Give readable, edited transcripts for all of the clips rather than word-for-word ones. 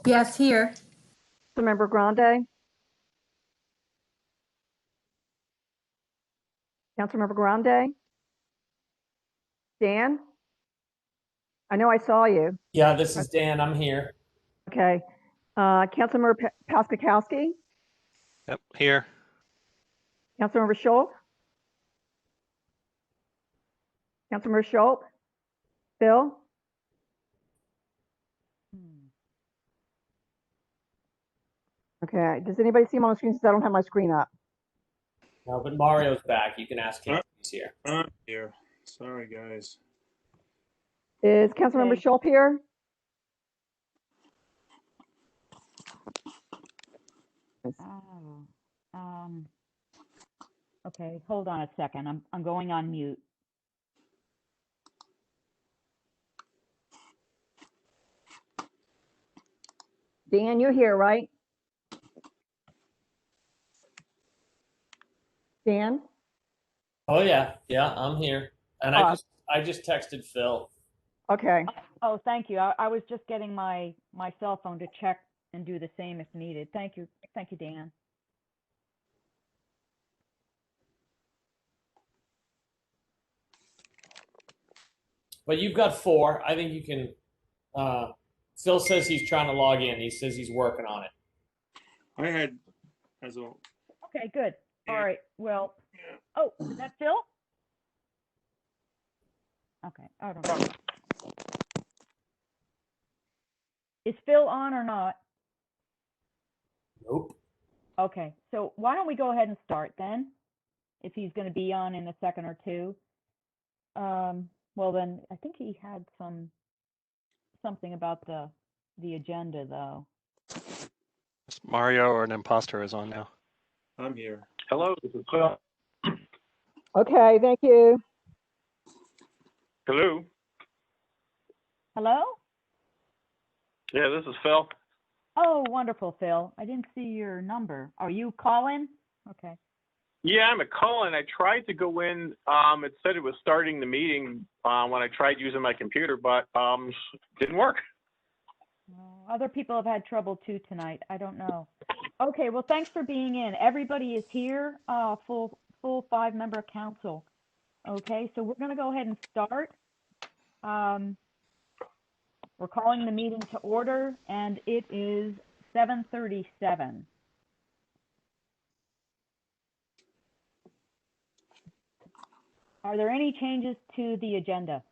Yes, here. Councilmember Grande? Councilmember Grande? Dan? I know I saw you. Yeah, this is Dan. I'm here. Okay. Councilmember Paskakowski? Yep, here. Councilmember Schultz? Councilmember Schultz? Phil? Okay. Does anybody see him on the screen since I don't have my screen up? No, but Mario's back. You can ask him if he's here. I'm here. Sorry, guys. Is Councilmember Okay. Schultz here? Oh, okay, hold on a second. I'm going on mute. Dan, you're here, right? Dan? Oh yeah, I'm here. And I just texted Phil. Okay. Oh, thank you. I was just getting my cell phone to check and do the same if needed. Thank you. Thank you, Dan. But you've got 4. I think you can. Phil says he's trying to log in. He says he's working on it. I had as well. Okay, good. All Yeah. right. Well, Yeah. oh, is that Phil? Okay, I don't know. Is Phil on or not? Nope. Okay, so why don't we go ahead and start then? If he's going to be on in a second or two. Well, then I think he had something about the agenda though. Mario or an imposter is on now. I'm here. Hello, this is Phil. Okay, thank you. Hello. Hello? Yeah, this is Phil. Oh, wonderful, Phil. I didn't see your number. Are you calling? Okay. Yeah, I'm a call and I tried to go in. It said it was starting the meeting when I tried using my computer, but didn't work. Other people have had trouble too tonight. I don't know. Okay, well, thanks for being in. Everybody is here, full 5-member council. Okay, so we're going to go ahead and start. We're calling the meeting to order, and it is 7:37. Are there any changes to the agenda?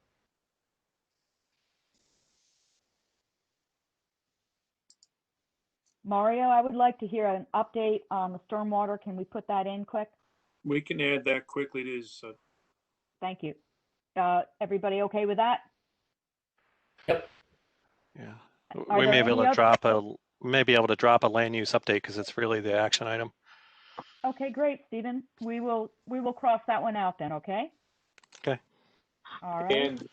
Mario, I would like to hear an update on the stormwater. Can we put that in quick? We can add that quickly. It is. Thank you. Everybody okay with that? Yep. Yeah. Are We there may be able any to drop a land use update because it's really the action item. Okay, great, Stephen. We will cross that one out then, okay? Okay. All right. And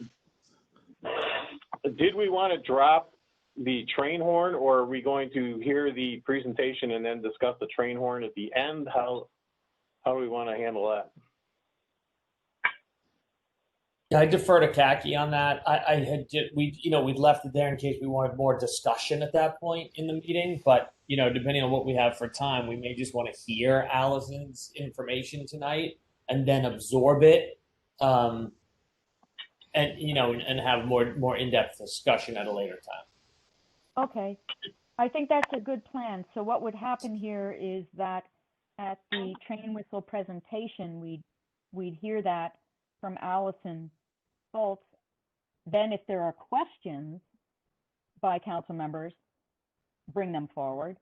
did we want to drop the train horn, or are we going to hear the presentation and then discuss the train horn at the end? How do we want to handle that? Yeah, I defer to Khaki on that. We'd left it there in case we wanted more discussion at that point in the meeting. But depending on what we have for time, we may just want to hear Allison's information tonight and then absorb it, and have more in-depth discussion at a later time. Okay. I think that's a good plan. So what would happen here is that at the train whistle presentation, we'd hear that from Allison Schultz. Then if there are questions by council members, bring them forward.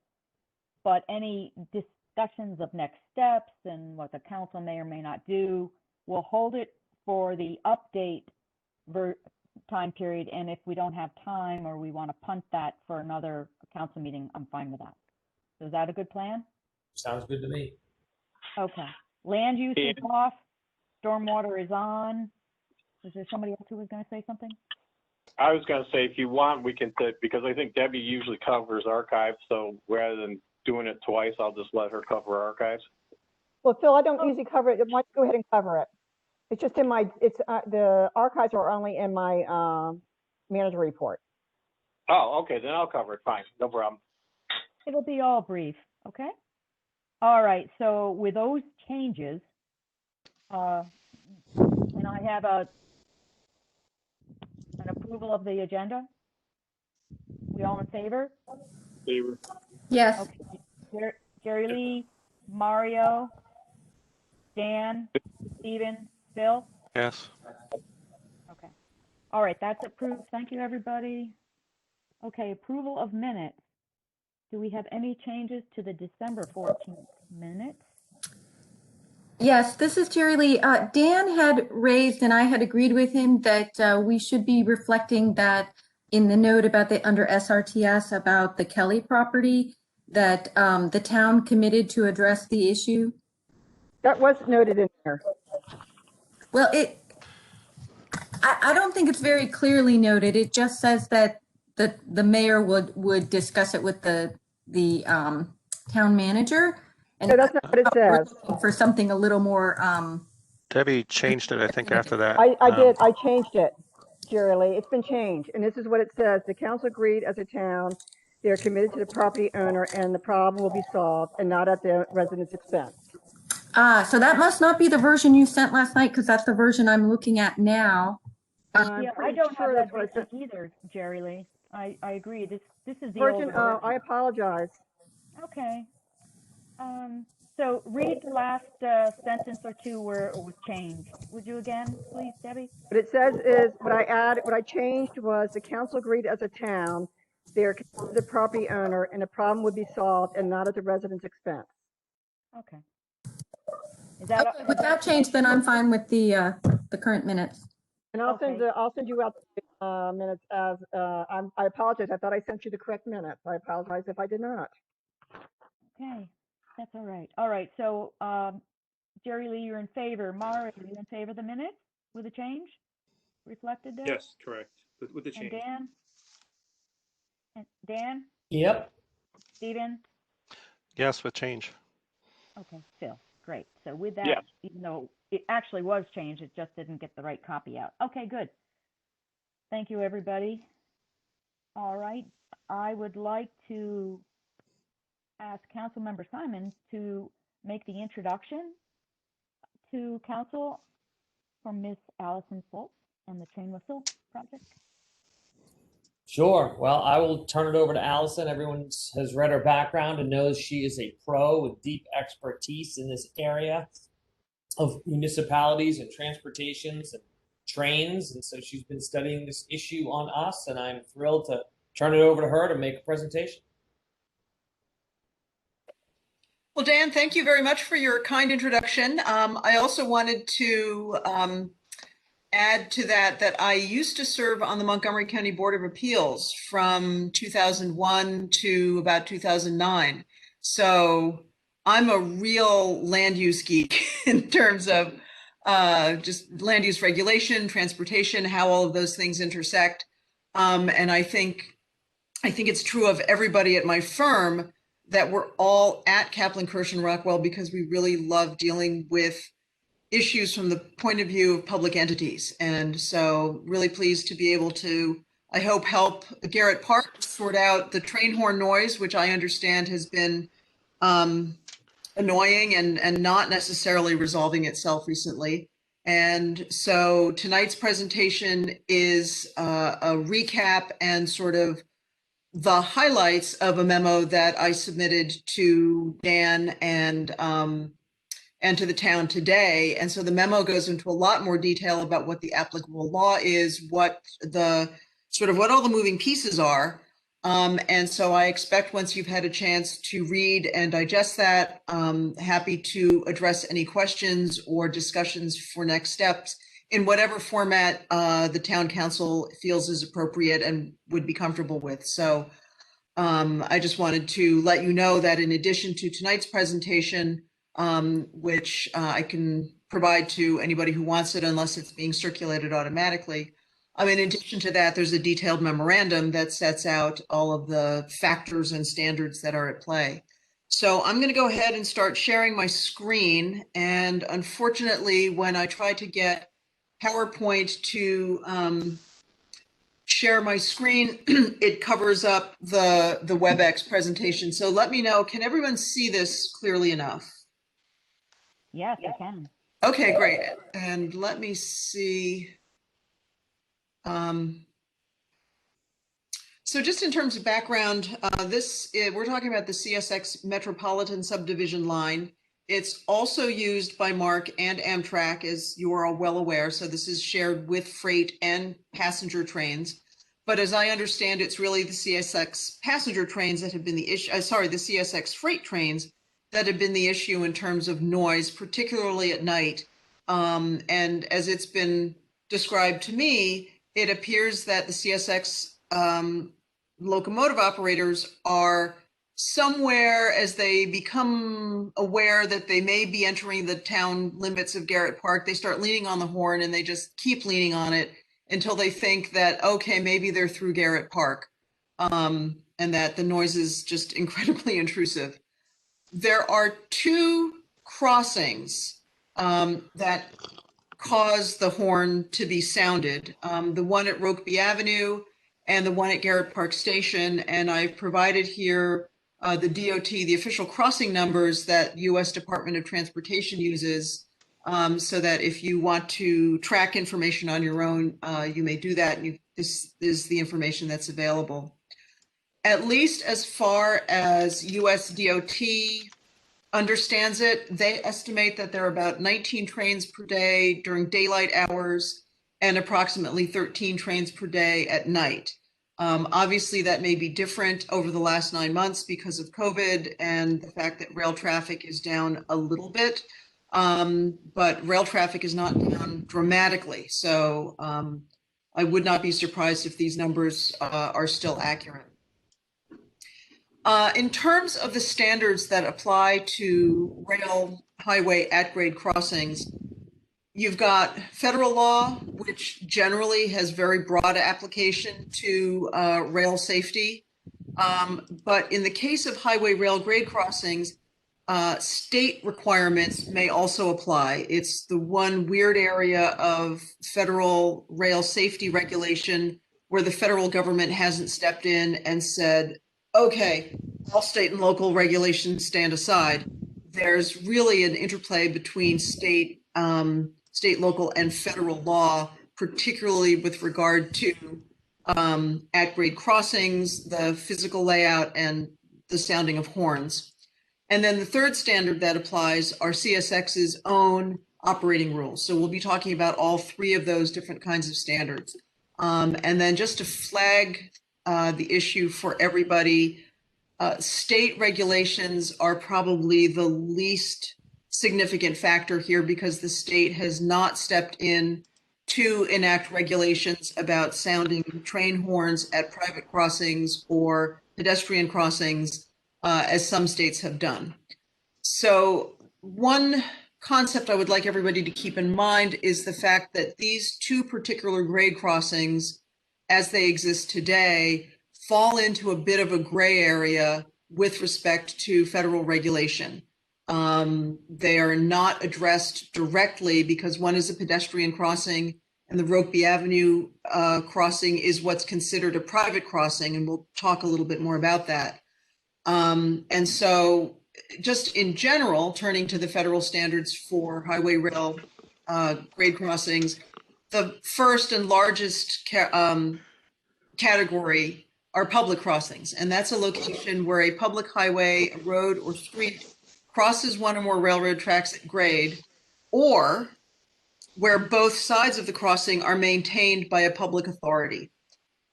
But any discussions of next steps and what the council may or may not do, we'll hold it for the update time period. And if we don't have time or we want to punt that for another council meeting, I'm fine with that. Is that a good plan? Sounds good to me. Okay. Land use is off. Stormwater is on. Is there somebody else who was going to say something? I was going to say, if you want, we can, because I think Debbie usually covers archives. So rather than doing it twice, I'll just let her cover archives. Well, Phil, I don't usually cover it. Why don't you go ahead and cover it? It's just in my, the archives are only in my manager report. Oh, okay, then I'll cover it. Fine, no problem. It'll be all brief, okay? All right, so with those changes, can I have an approval of the agenda? We all in favor? Favor. Yes. Okay. Jerry Lee, Mario, Dan, Stephen, Bill? Yes. Okay. All right, that's approved. Thank you, everybody. Okay, approval of minutes. Do we have any changes to the December 14th minutes? Yes, this is Jerry Lee. Dan had raised, and I had agreed with him that we should be reflecting that in the note about the under SRTS about the Kelly property, that the town committed to address the issue. That was noted in there. Well, I don't think it's very clearly noted. It just says that the mayor would discuss it with the town manager. And No, that's not what it we're says. looking for something a little more, Debbie changed it, I think, after that. I did, I changed it, Jerry Lee. It's been changed, and this is what it says. The council agreed as a town, they are committed to the property owner, and the problem will be solved and not at the resident's expense. so that must not be the version you sent last night, because that's the version I'm looking at now. I'm Yeah, I pretty don't have sure that that's what I version sent. either, Jerry Lee. I agree. This is the Version, older version. I apologize. Okay. So read the last sentence or two where it was changed. Would you again, please, Debbie? What it says is, what I changed was the council agreed as a town, they are committed to the property owner, and the problem would be solved and not at the resident's expense. Okay. Is that Okay, with that change, then I'm fine with the current minutes. And I'll Okay. send you out the minutes as, I apologize. I thought I sent you the correct minutes. I apologize if I did not. okay? That's all right. All right. So Jerry Lee, you're in favor. Mara, are you in favor of the minutes with a change reflected there? Yes, correct. With the And change. Dan? And Dan? Yep. Stephen? Yes, with change. Okay, Phil. Great. So with that, Yes. even though it actually was changed, it just didn't get the right copy out. Okay, good. Thank you, everybody. All right. I would like to ask Councilmember Simon to make the introduction to council for Miss Allison Foltz and the Train Whistle Project. Sure. Well, I will turn it over to Allison. Everyone has read her background and knows she is a pro with deep expertise in this area of municipalities and transportations and trains. And so she's been studying this issue on us, and I'm thrilled to turn it over to her to make a presentation. Well, Dan, thank you very much for your kind introduction. I also wanted to add to that I used to serve on the Montgomery County Board of Appeals from 2001 to about 2009. So I'm a real land use geek in terms of just land use regulation, transportation, how all of those things intersect. And I think it's true of everybody at my firm that we're all at Kaplan, Kirsch, and Rockwell because we really love dealing with issues from the point of view of public entities. And so really pleased to be able to, I hope, help Garrett Park sort out the train horn noise, which I understand has been annoying and not necessarily resolving itself recently. And so tonight's presentation is a recap and sort of the highlights of a memo that I submitted to Dan and to the town today. And so the memo goes into a lot more detail about what the applicable law is, what the sort of what all the moving pieces are. And so I expect once you've had a chance to read and digest that, happy to address any questions or discussions for next steps in whatever format the town council feels is appropriate and would be comfortable with. So I just wanted to let you know that in addition to tonight's presentation, which I can provide to anybody who wants it unless it's being circulated automatically. In addition to that, there's a detailed memorandum that sets out all of the factors and standards that are at play. So I'm going to go ahead and start sharing my screen. And unfortunately, when I tried to get PowerPoint to share my screen, it covers up the WebEx presentation. So let me know, can everyone see this clearly enough? Yes, I can. Okay, great. And let me see. So just in terms of background, we're talking about the CSX Metropolitan Subdivision line. It's also used by MARC and Amtrak, as you are all well aware. So this is shared with freight and passenger trains. But as I understand, it's really the CSX passenger trains that have been the issue. The CSX freight trains that have been the issue in terms of noise, particularly at night. And as it's been described to me, it appears that the CSX locomotive operators are somewhere, as they become aware that they may be entering the town limits of Garrett Park, they start leaning on the horn, and they just keep leaning on it until they think that, okay, maybe they're through Garrett Park, and that the noise is just incredibly intrusive. There are two crossings that cause the horn to be sounded, the one at Rokeby Avenue and the one at Garrett Park Station. And I've provided here the DOT, the official crossing numbers that U.S. Department of Transportation uses, so that if you want to track information on your own, you may do that. This is the information that's available. At least as far as U.S. DOT understands it, they estimate that there are about 19 trains per day during daylight hours and approximately 13 trains per day at night. Obviously, that may be different over the last 9 months because of COVID and the fact that rail traffic is down a little bit, but rail traffic is not down dramatically. So I would not be surprised if these numbers are still accurate. In terms of the standards that apply to rail highway at-grade crossings, you've got federal law, which generally has very broad application to rail safety. But in the case of highway rail grade crossings, state requirements may also apply. It's the one weird area of federal rail safety regulation where the federal government hasn't stepped in and said, okay, all state and local regulations stand aside. There's really an interplay between state, local, and federal law, particularly with regard to at-grade crossings, the physical layout, and the sounding of horns. And then the third standard that applies are CSX's own operating rules. So we'll be talking about all three of those different kinds of standards. And then just to flag the issue for everybody, state regulations are probably the least significant factor here because the state has not stepped in to enact regulations about sounding train horns at private crossings or pedestrian crossings, as some states have done. So one concept I would like everybody to keep in mind is the fact that these two particular grade crossings, as they exist today, fall into a bit of a gray area with respect to federal regulation. They are not addressed directly because one is a pedestrian crossing and the Rokeby Avenue crossing is what's considered a private crossing, and we'll talk a little bit more about that. And so just in general, turning to the federal standards for highway rail grade crossings, the first and largest category are public crossings. And that's a location where a public highway, a road, or street crosses one or more railroad tracks at grade, or where both sides of the crossing are maintained by a public authority.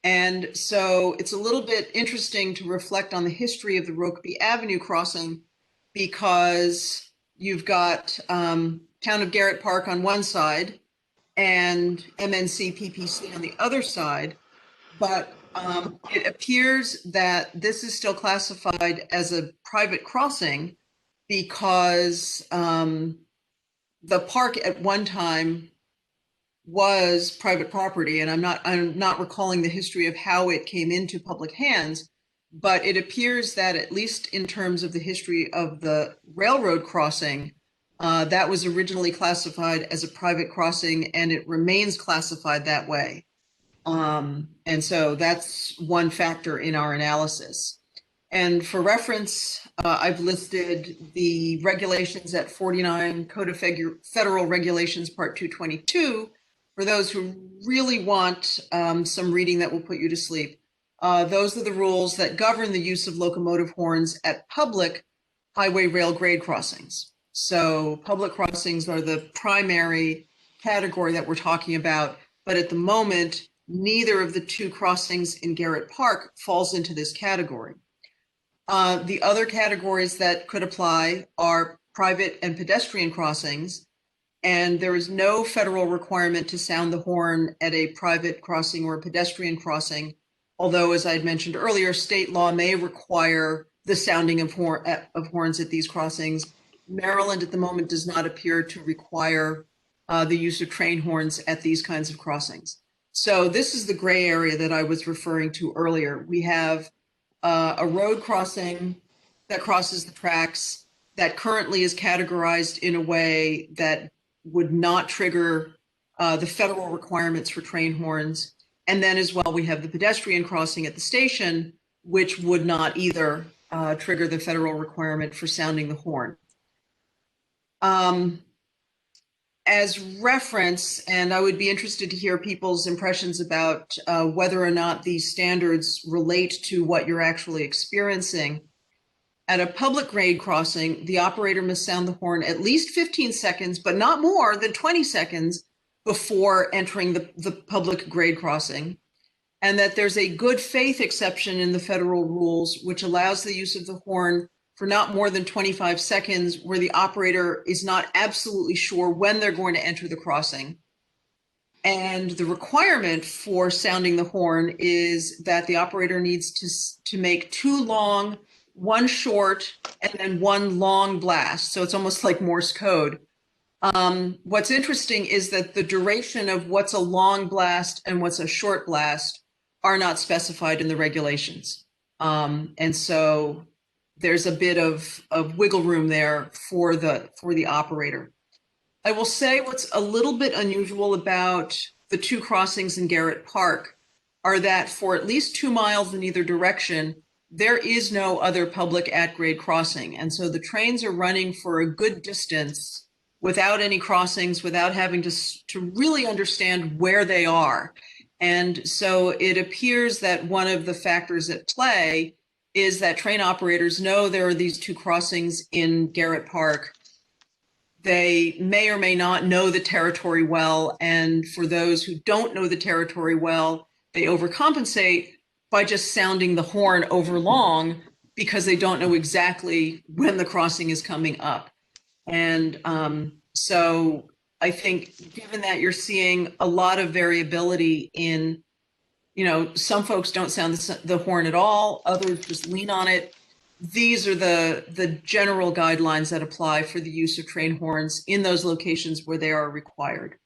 And so it's a little bit interesting to reflect on the history of the Rokeby Avenue crossing, because you've got Town of Garrett Park on one side and MNC PPC on the other side. But it appears that this is still classified as a private crossing because the park at one time was private property, and I'm not recalling the history of how it came into public hands, but it appears that at least in terms of the history of the railroad crossing, that was originally classified as a private crossing, and it remains classified that way. And so that's one factor in our analysis. And for reference, I've listed the regulations at 49 Code of Federal Regulations, Part 222, for those who really want some reading that will put you to sleep. Those are the rules that govern the use of locomotive horns at public highway rail grade crossings. So public crossings are the primary category that we're talking about, but at the moment, neither of the two crossings in Garrett Park falls into this category. The other categories that could apply are private and pedestrian crossings, and there is no federal requirement to sound the horn at a private crossing or a pedestrian crossing, although, as I had mentioned earlier, state law may require the sounding of horns at these crossings. Maryland at the moment does not appear to require the use of train horns at these kinds of crossings. So this is the gray area that I was referring to earlier. We have a road crossing that crosses the tracks that currently is categorized in a way that would not trigger the federal requirements for train horns. And then as well, we have the pedestrian crossing at the station, which would not either trigger the federal requirement for sounding the horn. As reference, and I would be interested to hear people's impressions about whether or not these standards relate to what you're actually experiencing. At a public grade crossing, the operator must sound the horn at least 15 seconds, but not more than 20 seconds before entering the public grade crossing. And that there's a good faith exception in the federal rules, which allows the use of the horn for not more than 25 seconds, where the operator is not absolutely sure when they're going to enter the crossing. And the requirement for sounding the horn is that the operator needs to make 2 long, 1 short, and then 1 long blast. So it's almost like Morse code. What's interesting is that the duration of what's a long blast and what's a short blast are not specified in the regulations. And so there's a bit of wiggle room there for the operator. I will say what's a little bit unusual about the 2 crossings in Garrett Park are that for at least 2 miles in either direction, there is no other public at-grade crossing. And so the trains are running for a good distance without any crossings, without having to really understand where they are. And so it appears that one of the factors at play is that train operators know there are these 2 crossings in Garrett Park. They may or may not know the territory well. And for those who don't know the territory well, they overcompensate by just sounding the horn over long because they don't know exactly when the crossing is coming up. And so I think given that you're seeing a lot of variability in, some folks don't sound the horn at all, others just lean on it. These are the general guidelines that apply for the use of train horns in those locations where they are required.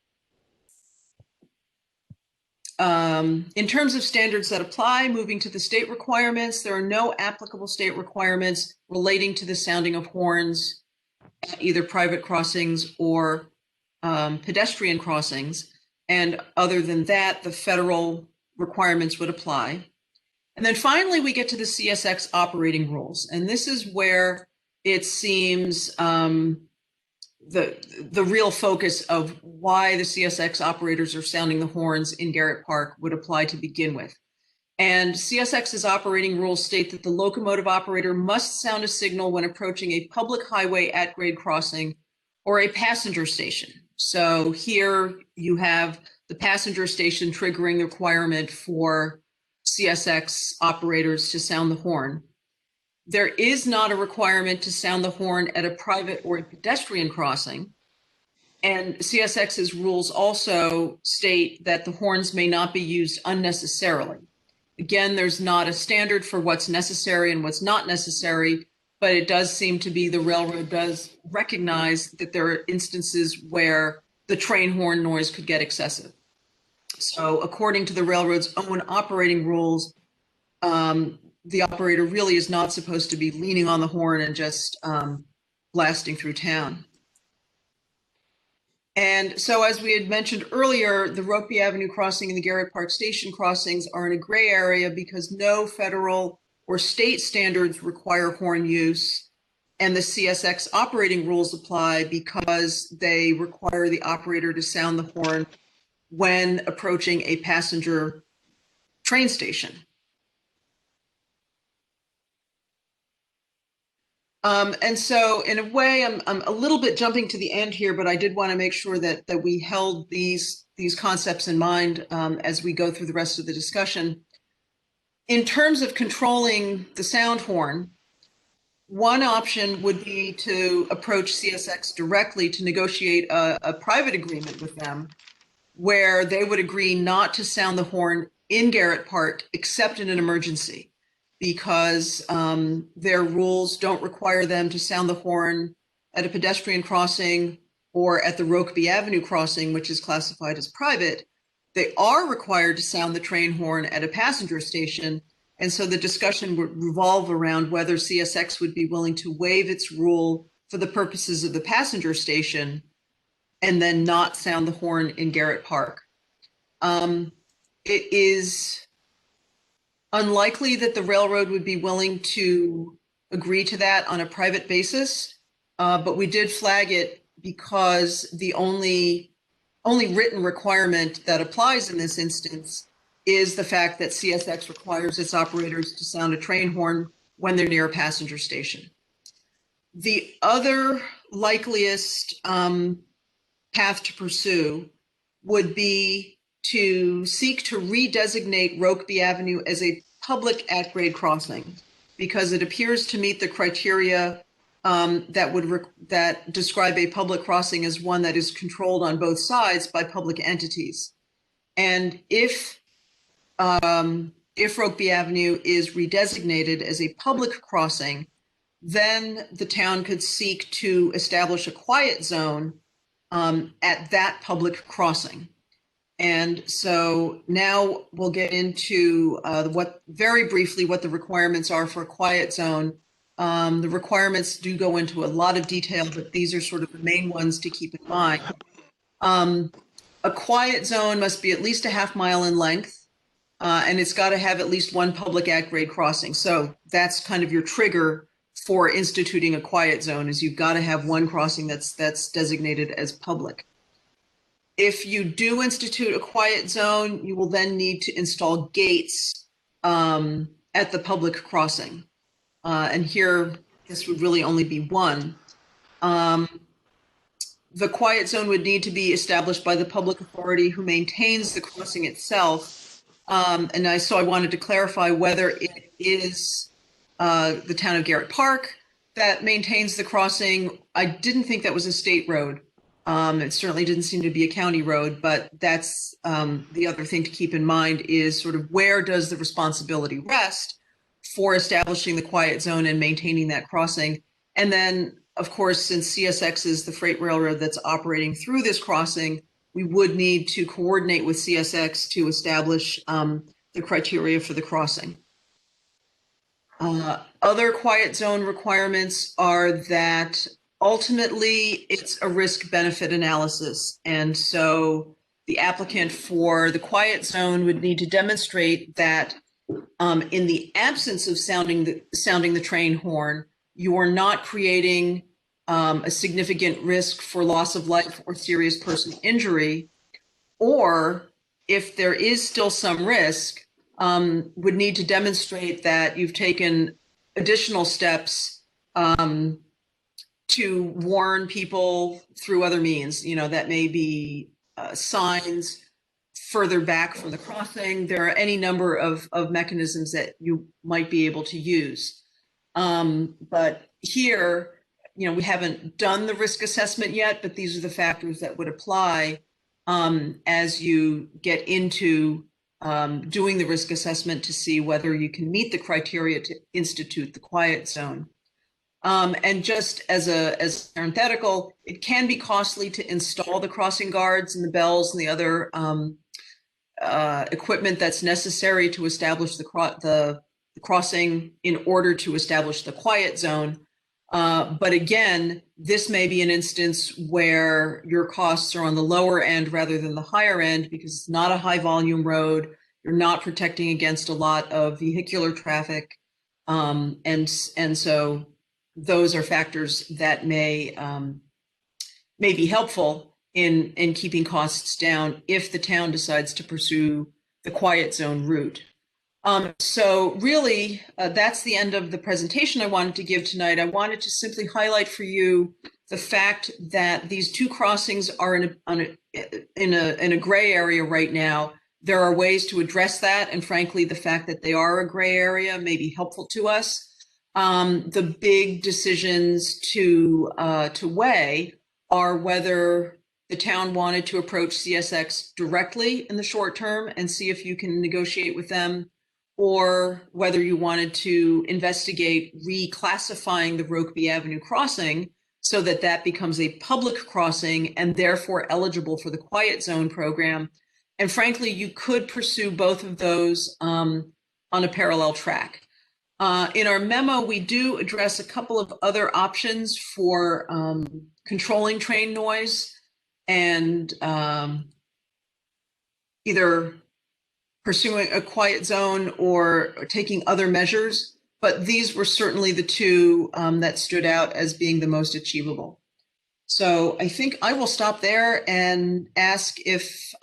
In terms of standards that apply, moving to the state requirements, there are no applicable state requirements relating to the sounding of horns at either private crossings or pedestrian crossings. And other than that, the federal requirements would apply. And then finally, we get to the CSX operating rules. And this is where it seems the real focus of why the CSX operators are sounding the horns in Garrett Park would apply to begin with. And CSX's operating rules state that the locomotive operator must sound a signal when approaching a public highway at grade crossing or a passenger station. So here you have the passenger station triggering the requirement for CSX operators to sound the horn. There is not a requirement to sound the horn at a private or a pedestrian crossing. And CSX's rules also state that the horns may not be used unnecessarily. Again, there's not a standard for what's necessary and what's not necessary, but it does seem to be the railroad does recognize that there are instances where the train horn noise could get excessive. So according to the railroad's own operating rules, the operator really is not supposed to be leaning on the horn and just blasting through town. And so, as we had mentioned earlier, the Rokeby Avenue crossing and the Garrett Park Station crossings are in a gray area because no federal or state standards require horn use, and the CSX operating rules apply because they require the operator to sound the horn when approaching a passenger train station. And so in a way, I'm a little bit jumping to the end here, but I did want to make sure that we held these concepts in mind as we go through the rest of the discussion. In terms of controlling the sound horn, one option would be to approach CSX directly to negotiate a private agreement with them where they would agree not to sound the horn in Garrett Park except in an emergency, because their rules don't require them to sound the horn at a pedestrian crossing or at the Rokeby Avenue crossing, which is classified as private. They are required to sound the train horn at a passenger station. And so the discussion would revolve around whether CSX would be willing to waive its rule for the purposes of the passenger station and then not sound the horn in Garrett Park. It is unlikely that the railroad would be willing to agree to that on a private basis, but we did flag it because the only written requirement that applies in this instance is the fact that CSX requires its operators to sound a train horn when they're near a passenger station. The other likeliest path to pursue would be to seek to redesignate Rokeby Avenue as a public at-grade crossing, because it appears to meet the criteria that describe a public crossing as one that is controlled on both sides by public entities. And if Rokeby Avenue is redesignated as a public crossing, then the town could seek to establish a quiet zone at that public crossing. And so now we'll get into very briefly what the requirements are for a quiet zone. The requirements do go into a lot of detail, but these are sort of the main ones to keep in mind. A quiet zone must be at least a half mile in length, and it's got to have at least one public at-grade crossing. So that's kind of your trigger for instituting a quiet zone, is you've got to have one crossing that's designated as public. If you do institute a quiet zone, you will then need to install gates at the public crossing. And here, this would really only be one. The quiet zone would need to be established by the public authority who maintains the crossing itself. So I wanted to clarify whether it is the town of Garrett Park that maintains the crossing. I didn't think that was a state road. It certainly didn't seem to be a county road, but that's the other thing to keep in mind is sort of where does the responsibility rest for establishing the quiet zone and maintaining that crossing. And then, of course, since CSX is the freight railroad that's operating through this crossing, we would need to coordinate with CSX to establish the criteria for the crossing. Other quiet zone requirements are that ultimately it's a risk-benefit analysis. And so the applicant for the quiet zone would need to demonstrate that in the absence of sounding the train horn, you are not creating a significant risk for loss of life or serious personal injury, or if there is still some risk, would need to demonstrate that you've taken additional steps to warn people through other means. You know, that may be signs further back from the crossing. There are any number of mechanisms that you might be able to use. But here, you know, we haven't done the risk assessment yet, but these are the factors that would apply as you get into doing the risk assessment to see whether you can meet the criteria to institute the quiet zone. And just as a parenthetical, it can be costly to install the crossing guards and the bells and the other equipment that's necessary to establish the crossing in order to establish the quiet zone. But again, this may be an instance where your costs are on the lower end rather than the higher end because it's not a high volume road. You're not protecting against a lot of vehicular traffic. And so those are factors that may be helpful in keeping costs down if the town decides to pursue the quiet zone route. So really, that's the end of the presentation I wanted to give tonight. I wanted to simply highlight for you the fact that these two crossings are in a gray area right now. There are ways to address that, and frankly, the fact that they are a gray area may be helpful to us. The big decisions to weigh are whether the town wanted to approach CSX directly in the short term and see if you can negotiate with them, or whether you wanted to investigate reclassifying the Rokeby Avenue crossing so that that becomes a public crossing and therefore eligible for the quiet zone program. And frankly, you could pursue both of those on a parallel track. In our memo, we do address a couple of other options for controlling train noise and either pursuing a quiet zone or taking other measures, but these were certainly the two that stood out as being the most achievable. So I think I will stop there and ask if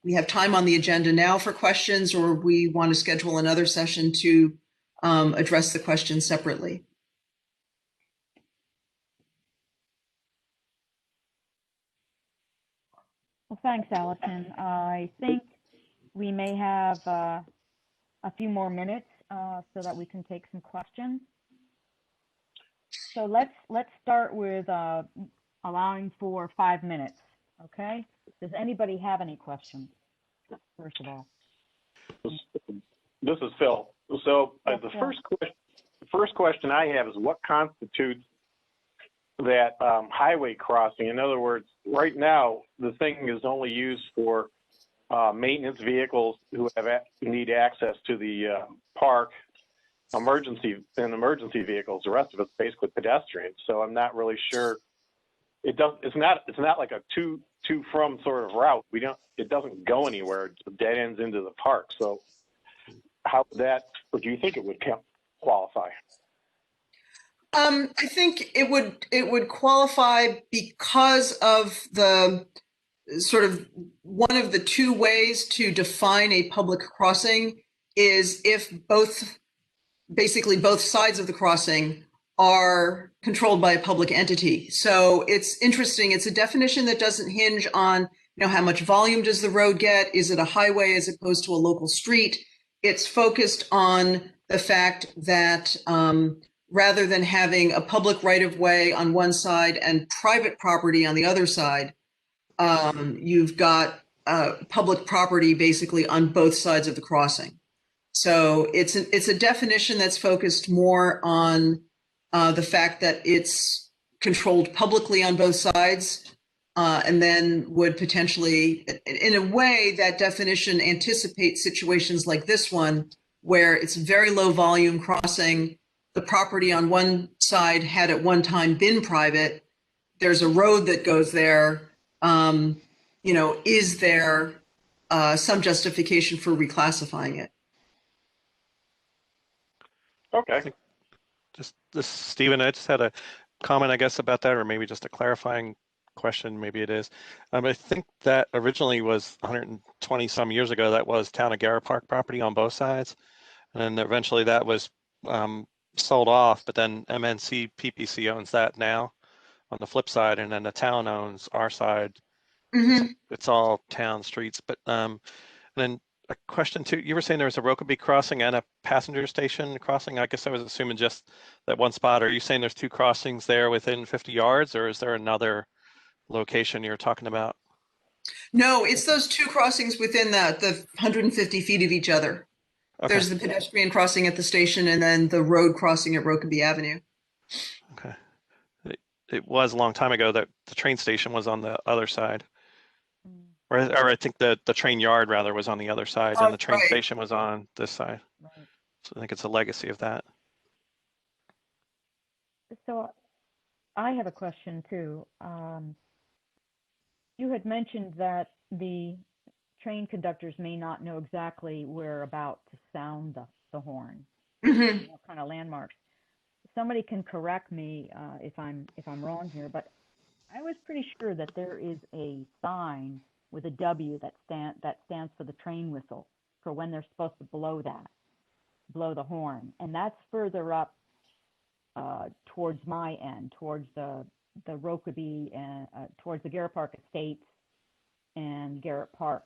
we have time on the agenda now for questions, or we want to schedule another session to address the questions separately. Well, thanks, Allison. I think we may have a few more minutes so that we can take some questions. So let's start with allowing for 5 minutes. Okay. Does anybody have any questions? First of all. This is Phil. So Yes, the Phil. first question I have is what constitutes that highway crossing? In other words, right now the thing is only used for maintenance vehicles who need access to the park, emergency vehicles. The rest of it's basically pedestrians. So I'm not really sure. It's not like a to from sort of route. It doesn't go anywhere. It dead ends into the park. So how or do you think it would qualify? I think it would qualify because of the sort of one of the two ways to define a public crossing is if basically both sides of the crossing are controlled by a public entity. So it's interesting. It's a definition that doesn't hinge on, how much volume does the road get? Is it a highway as opposed to a local street? It's focused on the fact that rather than having a public right-of-way on one side and private property on the other side, you've got public property basically on both sides of the crossing. So it's a definition that's focused more on the fact that it's controlled publicly on both sides, and then would potentially, in a way, that definition anticipates situations like this one, where it's very low volume crossing. The property on one side had at one time been private. There's a road that goes there. Is there some justification for reclassifying it? Okay. Just this, Stephen, I just had a comment, I guess, about that, or maybe just a clarifying question. Maybe it is. I think that originally was 120 some years ago. That was town of Garrett Park property on both sides, and then eventually that was sold off. But then MNC PPC owns that now on the flip side, and then the town owns our side. Mm-hmm. It's all town streets. But and then a question too. You were saying there was a Rokeby crossing and a passenger station crossing. I guess I was assuming just that one spot. Are you saying there's two crossings there within 50 yards, or is there another location you're talking about? No, it's those two crossings within the 150 feet of each other. Okay. There's the pedestrian crossing at the station and then the road crossing at Rokeby Avenue. Okay. It was a long time ago that the train station was on the other side. Or I think the train yard rather was on the other side, and the train right. station was on this side. Right. So I think it's a legacy of that. So I have a question too. You had mentioned that the train conductors may not know exactly where about to sound the horn, Mhm. what kind of landmarks. Somebody can correct me if I'm wrong here, but I was pretty sure that there is a sign with a W that stands for the train whistle for when they're supposed to blow the horn, and that's further up towards my end, towards the Rokeby and towards the Garrett Park Estates and Garrett Park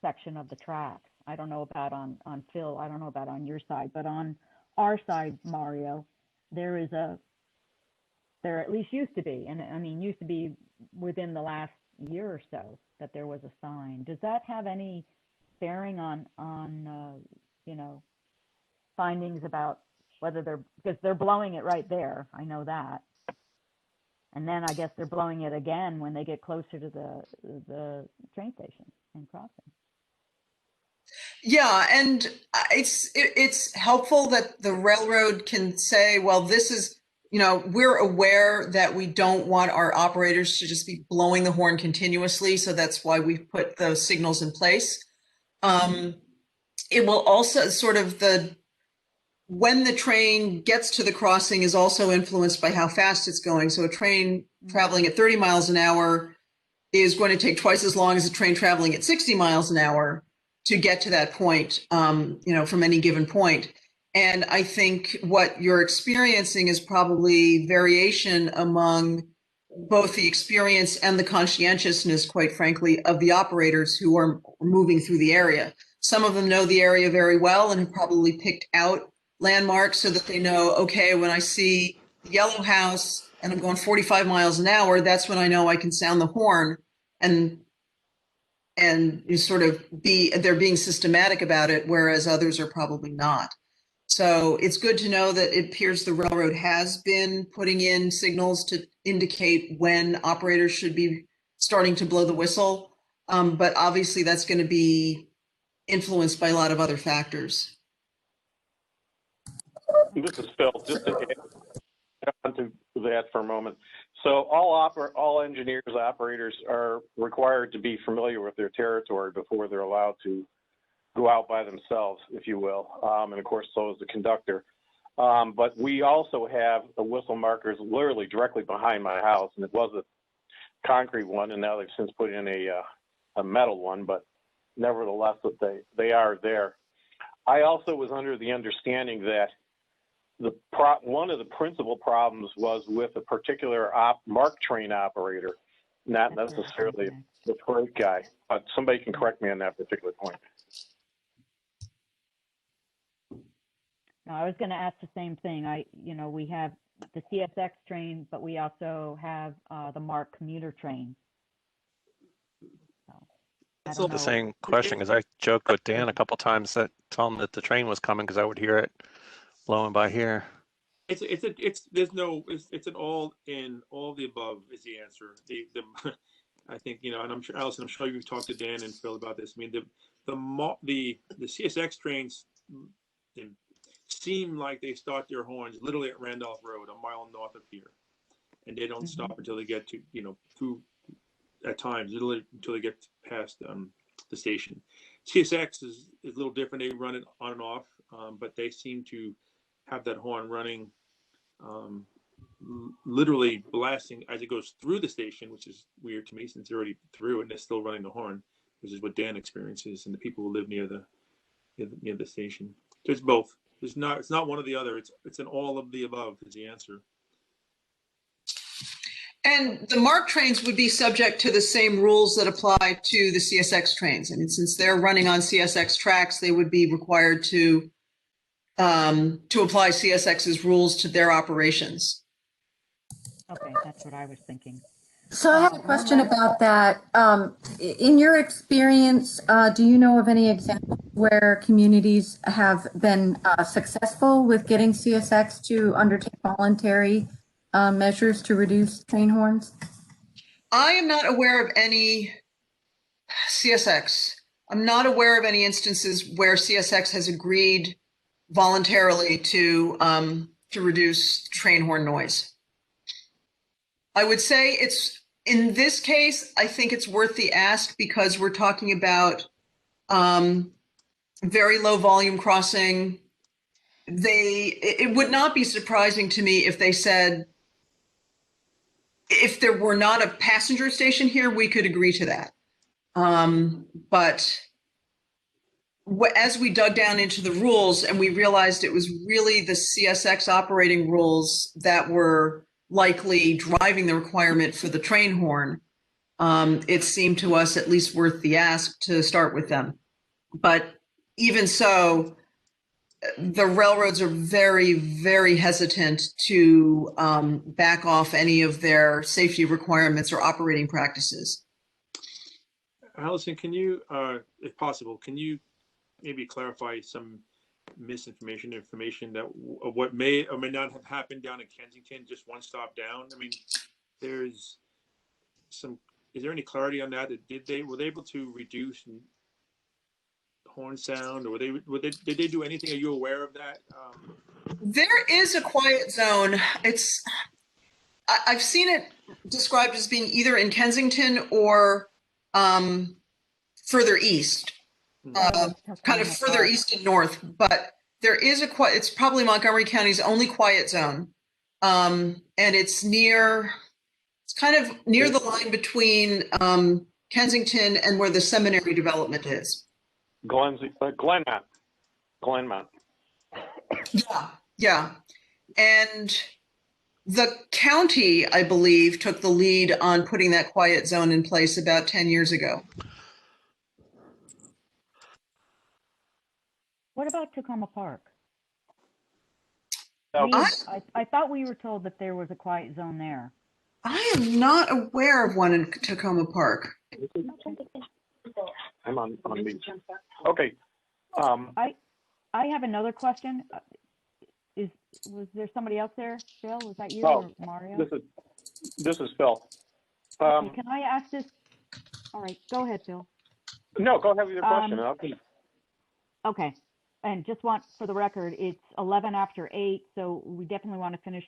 section of the tracks. I don't know about on Phil. I don't know about on your side, but on our side, Mario, there at least used to be, and I mean used to be within the last year or so that there was a sign. Does that have any bearing on findings about whether because they're blowing it right there. I know that. And then I guess they're blowing it again when they get closer to the train station and crossing. Yeah, and it's helpful that the railroad can say, well, this is, we're aware that we don't want our operators to just be blowing the horn continuously, so that's why we've put those signals in place. It will also sort of when the train gets to the crossing is also influenced by how fast it's going. So a train traveling at 30 miles an hour is going to take twice as long as a train traveling at 60 miles an hour to get to that point, from any given point. And I think what you're experiencing is probably variation among both the experience and the conscientiousness, quite frankly, of the operators who are moving through the area. Some of them know the area very well and have probably picked out landmarks so that they know, okay, when I see the yellow house and I'm going 45 miles an hour, that's when I know I can sound the horn, and you sort of they're being systematic about it, whereas others are probably not. So it's good to know that it appears the railroad has been putting in signals to indicate when operators should be starting to blow the whistle. But obviously that's going to be influenced by a lot of other factors. This is Phil. Just to add on to that for a moment. So all engineers, operators are required to be familiar with their territory before they're allowed to go out by themselves, if you will. And of course, so is the conductor. But we also have the whistle markers literally directly behind my house, and it was a concrete one, and now they've since put in a metal one, but nevertheless, they are there. I also was under the understanding that one of the principal problems was with a particular MARC train operator, not necessarily the freight guy. Somebody can correct me on that particular point. No, I was going to ask the same thing. We have the CSX train, but we also have the MARC commuter train. It's the same question, because I joked with Dan a couple times that tell him that the train was coming because I would hear it blowing by here. It's an all the above is the answer. I think, and I'm sure, Allison, I'm sure you've talked to Dan and Phil about this. I mean, the CSX trains seem like they start their horns literally at Randolph Road, a mile north of here, and they don't stop until they get to through at times literally until they get past the station. CSX is a little different. They run it on and off, but they seem to have that horn running literally blasting as it goes through the station, which is weird to me since they're already through and they're still running the horn, which is what Dan experiences and the people who live near the station. So it's both. It's not one or the other. It's an all of the above is the answer. And the MARC trains would be subject to the same rules that apply to the CSX trains. I mean, since they're running on CSX tracks, they would be required to apply CSX's rules to their operations. Okay, that's what I was thinking. So I have a question about that. In your experience, do you know of any examples where communities have been successful with getting CSX to undertake voluntary measures to reduce train horns? I am not aware of any CSX. I'm not aware of any instances where CSX has agreed voluntarily to to reduce train horn noise. I would say in this case, I think it's worth the ask because we're talking about very low volume crossing. It would not be surprising to me if they said, if there were not a passenger station here, we could agree to that. But as we dug down into the rules and we realized it was really the CSX operating rules that were likely driving the requirement for the train horn, it seemed to us at least worth the ask to start with them. But even so, the railroads are very, very hesitant to back off any of their safety requirements or operating practices. Allison, can you, if possible, can you maybe clarify some misinformation, information that what may or may not have happened down in Kensington, just one stop down? I mean, there's some, is there any clarity on that? Were they able to reduce horn sound, or did they do anything? Are you aware of that? There is a quiet zone. I've seen it described as being either in Kensington or further east, kind of further east and north. But there is it's probably Montgomery County's only quiet zone, and it's kind of near the line between Kensington and where the seminary development is. Glenmont. Yeah. And the county, I believe, took the lead on putting that quiet zone in place about 10 years ago. What about Tacoma Park? I thought we were told that there was a quiet zone there. I am not aware of one in Tacoma Park. I'm on mute. Okay. I have another question. Was there somebody else there, Phil? Was that you or Mario? This is Phil. Okay, can I ask this? All right, go ahead, Phil. No, go ahead with your question. Okay, and just want for the record, it's 11 after 8, so we definitely want to finish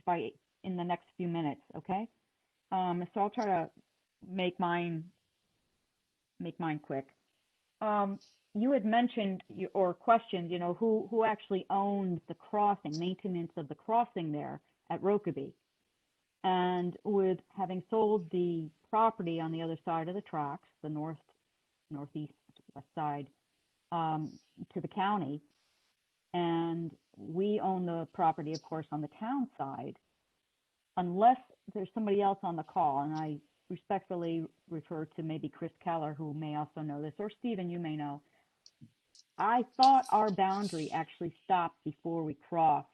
in the next few minutes. Okay, so I'll try to make mine quick. You had mentioned or questioned, who actually owns the crossing, maintenance of the crossing there at Rokeby. And with having sold the property on the other side of the tracks, the northeast, west side, to the county, and we own the property, of course, on the town side, unless there's somebody else on the call, and I respectfully refer to maybe Chris Keller, who may also know this, or Stephen, you may know. I thought our boundary actually stopped before we crossed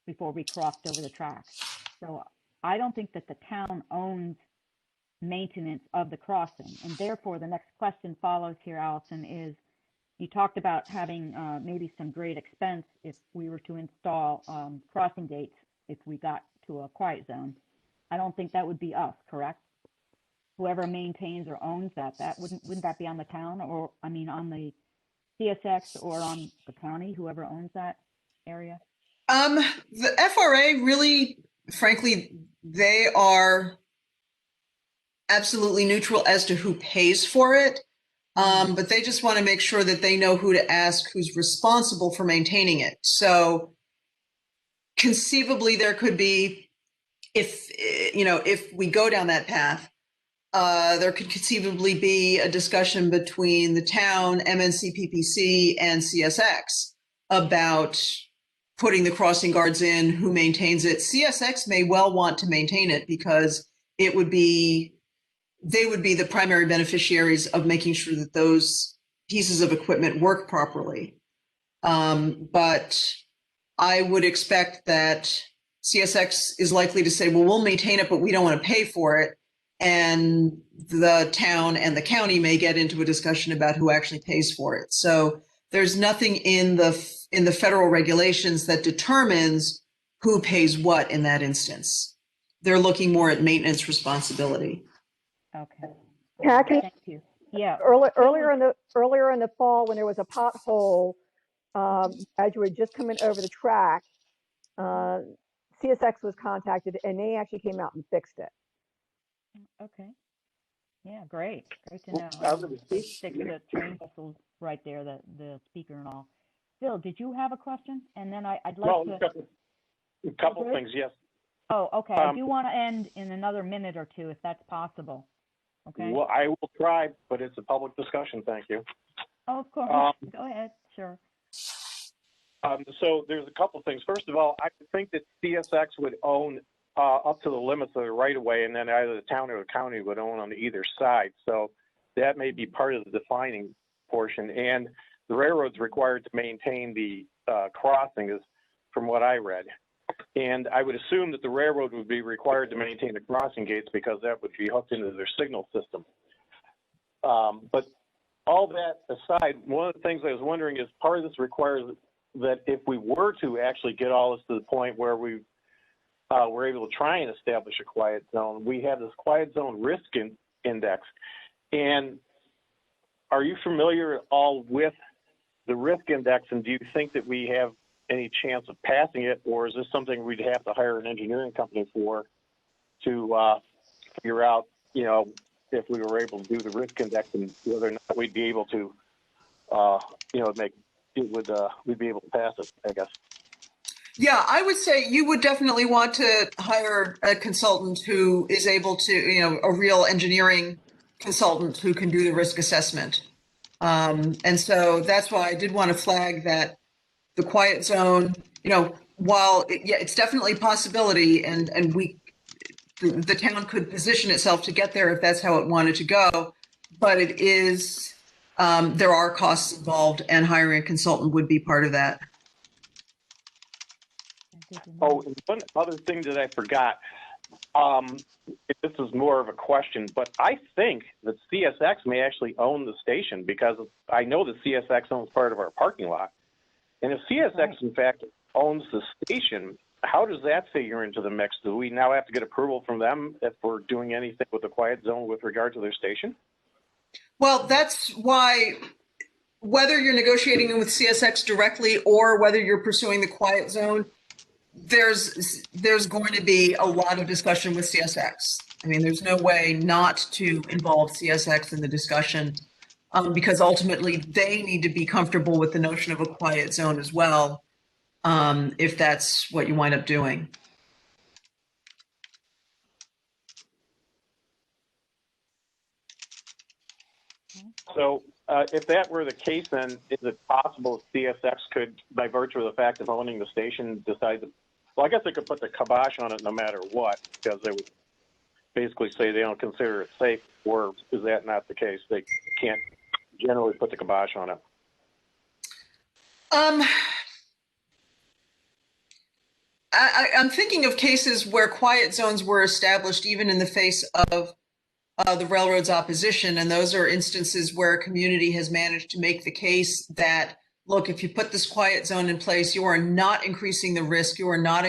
over the tracks. So I don't think that the town owns maintenance of the crossing. And therefore, the next question follows here, Allison, is you talked about having maybe some great expense if we were to install crossing gates if we got to a quiet zone. I don't think that would be us, correct? Whoever maintains or owns that wouldn't that be on the town, or I mean on the CSX or on the county, whoever owns that area? The FRA really, frankly, they are absolutely neutral as to who pays for it. But they just want to make sure that they know who to ask, who's responsible for maintaining it. So conceivably there could be, if we go down that path, there could conceivably be a discussion between the town, MNCPPC, and CSX about putting the crossing guards in, who maintains it. CSX may well want to maintain it because they would be the primary beneficiaries of making sure that those pieces of equipment work properly. But I would expect that CSX is likely to say, well, we'll maintain it, but we don't want to pay for it. And the town and the county may get into a discussion about who actually pays for it. So there's nothing in the federal regulations that determines who pays what in that instance. They're looking more at maintenance responsibility. Okay. Jackie, Thank you. Yeah. earlier in the fall, when there was a pothole, as you were just coming over the track, CSX was contacted and they actually came out and fixed it. Okay. Yeah, great. Great to know. I would They stick the train whistles right there, the speaker and all. Phil, did you have a question? And then I'd like Well, to. a couple Good? things, yes. Oh, okay. I do want to end in another minute or two, if that's possible. Okay. Well, I will try, but it's a public discussion. Thank you. Oh, of course. Go ahead. Sure. So there's a couple things. First of all, I think that CSX would own up to the limits of the right of way, and then either the town or the county would own on either side. So that may be part of the defining portion. And the railroad's required to maintain the crossings, from what I read. And I would assume that the railroad would be required to maintain the crossing gates because that would be hooked into their signal system. But all that aside, one of the things I was wondering is part of this requires that if we were to actually get all this to the point where we were able to try and establish a quiet zone, we have this quiet zone risk index. And are you familiar at all with the risk index, and do you think that we have any chance of passing it, or is this something we'd have to hire an engineering company for to figure out, you know, if we were able to do the risk index and whether or not we'd be able to, you know, make it would we'd be able to pass it, I guess. Yeah, I would say you would definitely want to hire a consultant who is able to, you know, a real engineering consultant who can do the risk assessment. And so that's why I did want to flag that the quiet zone, you know, while it's definitely a possibility, and the town could position itself to get there if that's how it wanted to go, but it is, there are costs involved, and hiring a consultant would be part of that. Oh, and one other thing that I forgot, this is more of a question, but I think that CSX may actually own the station, because I know that CSX owns part of our parking lot. And if CSX, in fact, owns the station, how does that figure into the mix? Do we now have to get approval from them if we're doing anything with the quiet zone with regard to their station? Well, that's why, whether you're negotiating with CSX directly or whether you're pursuing the quiet zone, there's going to be a lot of discussion with CSX. I mean, there's no way not to involve CSX in the discussion, because ultimately they need to be comfortable with the notion of a quiet zone as well, if that's what you wind up doing. So if that were the case, then is it possible CSX could, by virtue of the fact of owning the station, decide to, well, I guess they could put the kibosh on it no matter what, because they would basically say they don't consider it safe, or is that not the case? They can't generally put the kibosh on it. I'm thinking of cases where quiet zones were established even in the face of the railroad's opposition, and those are instances where a community has managed to make the case that, look, if you put this quiet zone in place, you are not increasing the risk, you are not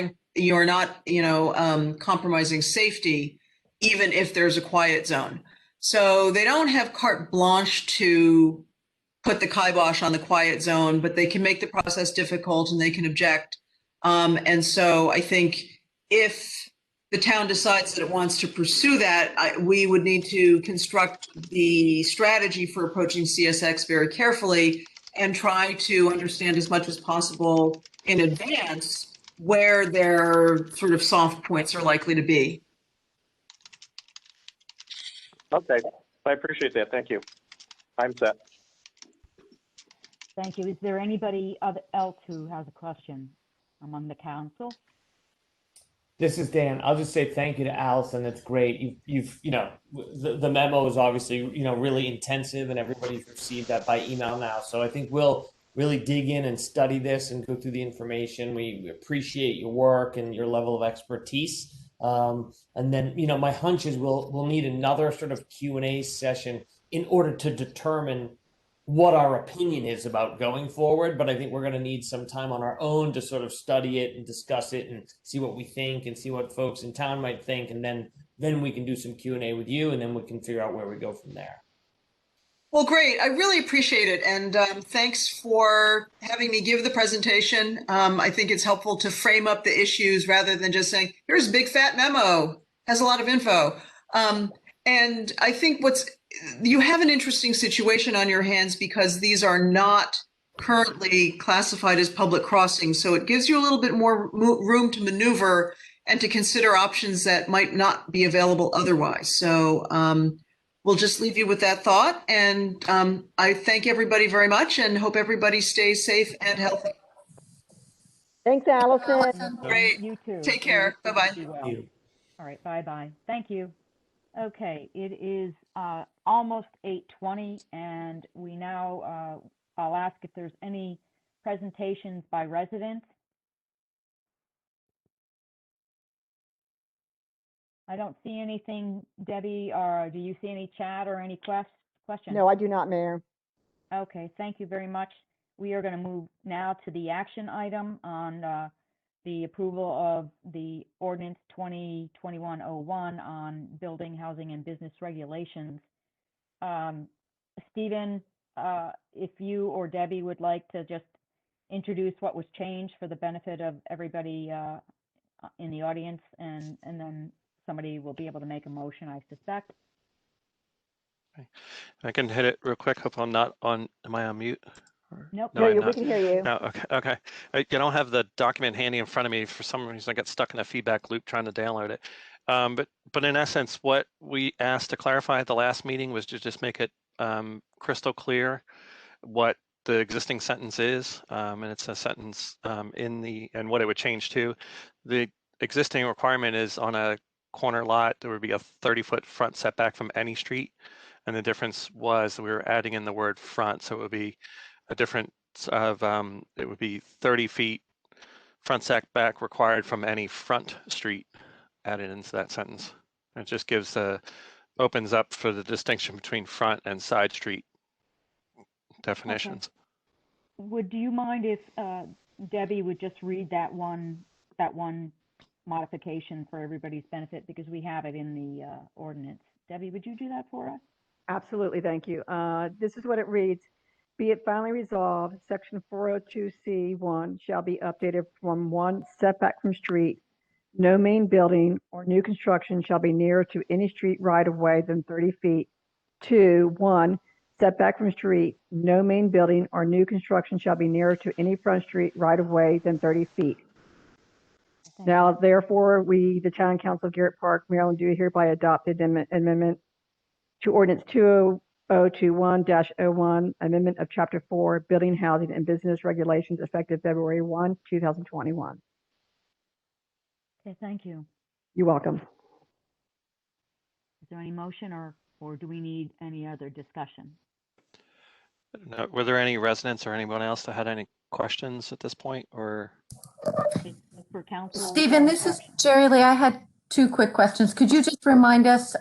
compromising safety, even if there's a quiet zone. So they don't have carte blanche to put the kibosh on the quiet zone, but they can make the process difficult and they can object. And so I think if the town decides that it wants to pursue that, we would need to construct the strategy for approaching CSX very carefully and try to understand as much as possible in advance where their sort of soft points are likely to be. Okay, I appreciate that. Thank you. I'm set. Thank you. Is there anybody else who has a question among the council? This is Dan. I'll just say thank you to Allison. It's great. You've you know, the memo is obviously, you know, really intensive, and everybody's received that by email now. So I think we'll really dig in and study this and go through the information. We appreciate your work and your level of expertise. And then, you know, my hunch is we'll need another sort of Q&A session in order to determine what our opinion is about going forward. But I think we're going to need some time on our own to sort of study it and discuss it and see what we think and see what folks in town might think. And then we can do some Q&A with you, and then we can figure out where we go from there. Well, great. I really appreciate it. And thanks for having me give the presentation. I think it's helpful to frame up the issues rather than just saying, here's a big fat memo, has a lot of info. And I think you have an interesting situation on your hands because these are not currently classified as public crossings. So it gives you a little bit more room to maneuver and to consider options that might not be available otherwise. So we'll just leave you with that thought. And I thank everybody very much and hope everybody stays safe and healthy. Thanks, Allison. Great. You too. Take care. You Bye-bye. be well. You. All right, bye-bye. Thank you. Okay, it is almost 8:20, and we now, I'll ask if there's any presentations by residents. I don't see anything, Debbie, or do you see any chat or any questions? No, I do not, Mayor. Okay, thank you very much. We are going to move now to the action item on the approval of the ordinance 2021-01 on building, housing, and business regulations. Stephen, if you or Debbie would like to just introduce what was changed for the benefit of everybody in the audience, and then somebody will be able to make a motion, I suspect. I can hit it real quick. Hope I'm not on. Am I on mute? Nope. No, I'm we not. can hear you. No, okay. I don't have the document handy in front of me. For some reason, I got stuck in a feedback loop trying to download it. But in essence, what we asked to clarify at the last meeting was to just make it crystal clear what the existing sentence is, and it's a sentence and what it would change to. The existing requirement is on a corner lot, there would be a 30-foot front setback from any street. And the difference was we were adding in the word front, so it would be a difference of, it would be 30 feet front setback required from any front street added into that sentence. It just opens up for the distinction between front and side street definitions. Okay. Do you mind if Debbie would just read that one modification for everybody's benefit, because we have it in the ordinance? Debbie, would you do that for us? Absolutely, thank you. This is what it reads. Be it finally resolved, section 402C1 shall be updated from 1, setback from street. No main building or new construction shall be nearer to any street right-of-way than 30 feet. 2, 1, setback from street. No main building or new construction shall be nearer to any front street right-of-way than 30 feet. Now, therefore, we, the Town Council of Garrett Park, Maryland, do hereby adopt the amendment to Ordinance 2021-01, amendment of Chapter 4, Building, Housing, and Business Regulations, effective February 1, 2021. Okay, thank you. You're welcome. Is there any motion, or do we need any other discussion? No, were there any residents or anyone else that had any questions at this point, or? It's for council. Stephen, this is Jerry Lee. I had 2 quick questions. Could you just remind us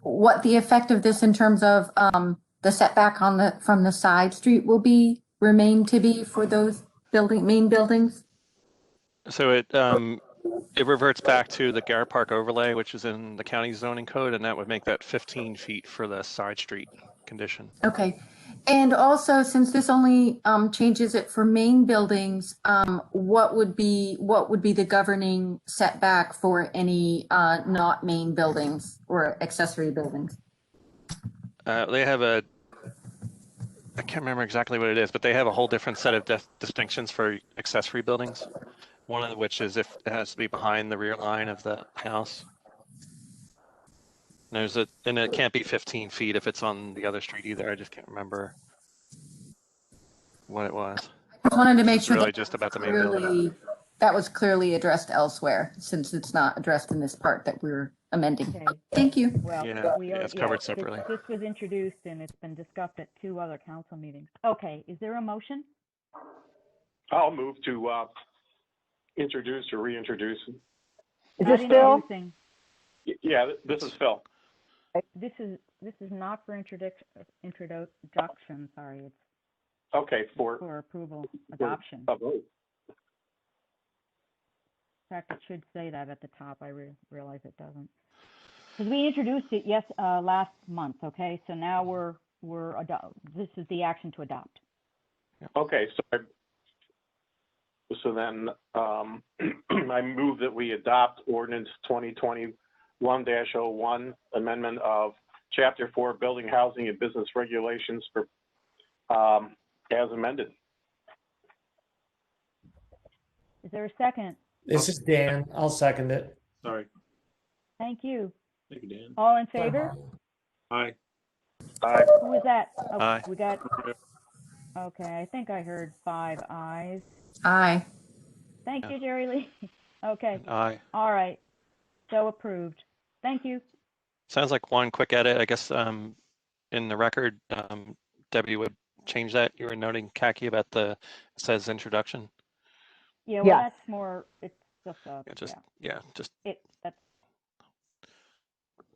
what the effect of this in terms of the setback from the side street will remain to be for those main buildings? So it reverts back to the Garrett Park overlay, which is in the county zoning code, and that would make that 15 feet for the side street condition. Okay. And also, since this only changes it for main buildings, what would be the governing setback for any not main buildings or accessory buildings? They have I can't remember exactly what it is, but they have a whole different set of distinctions for accessory buildings. One of which is if it has to be behind the rear line of the house. And it can't be 15 feet if it's on the other street either. I just can't remember what it was. I just wanted to make sure really just about the main building. That was clearly addressed elsewhere, since it's not addressed in this part that we're amending. Okay. Thank you. Well, Yeah, it's covered separately. This was introduced and it's been discussed at 2 other council meetings. Okay, is there a motion? I'll move to introduce or reintroduce. Is this Phil? Yeah, this is Phil. This is not for introduction. Sorry, it's Okay, for approval, adoption. a vote. In fact, it should say that at the top. I realize it doesn't. Because we introduced it last month. Okay, so now we're this is the action to adopt. Okay, so then I move that we adopt ordinance 2021-01, amendment of Chapter 4, Building, Housing, and Business Regulations for as amended. Is there a second? This is Dan. I'll second it. Sorry. Thank you. Thank you, Dan. All in favor? Aye. Aye. Who was that? Oh, Aye. we got, okay, I think I heard 5 ayes. Aye. Thank you, Jerry Lee. Okay, Aye. all right. So approved. Thank you. Sounds like one quick edit, I guess, in the record, Debbie would change that. You were noting, Khaki, about it says introduction. Yeah, well, Yes. that's more, it's just a, that's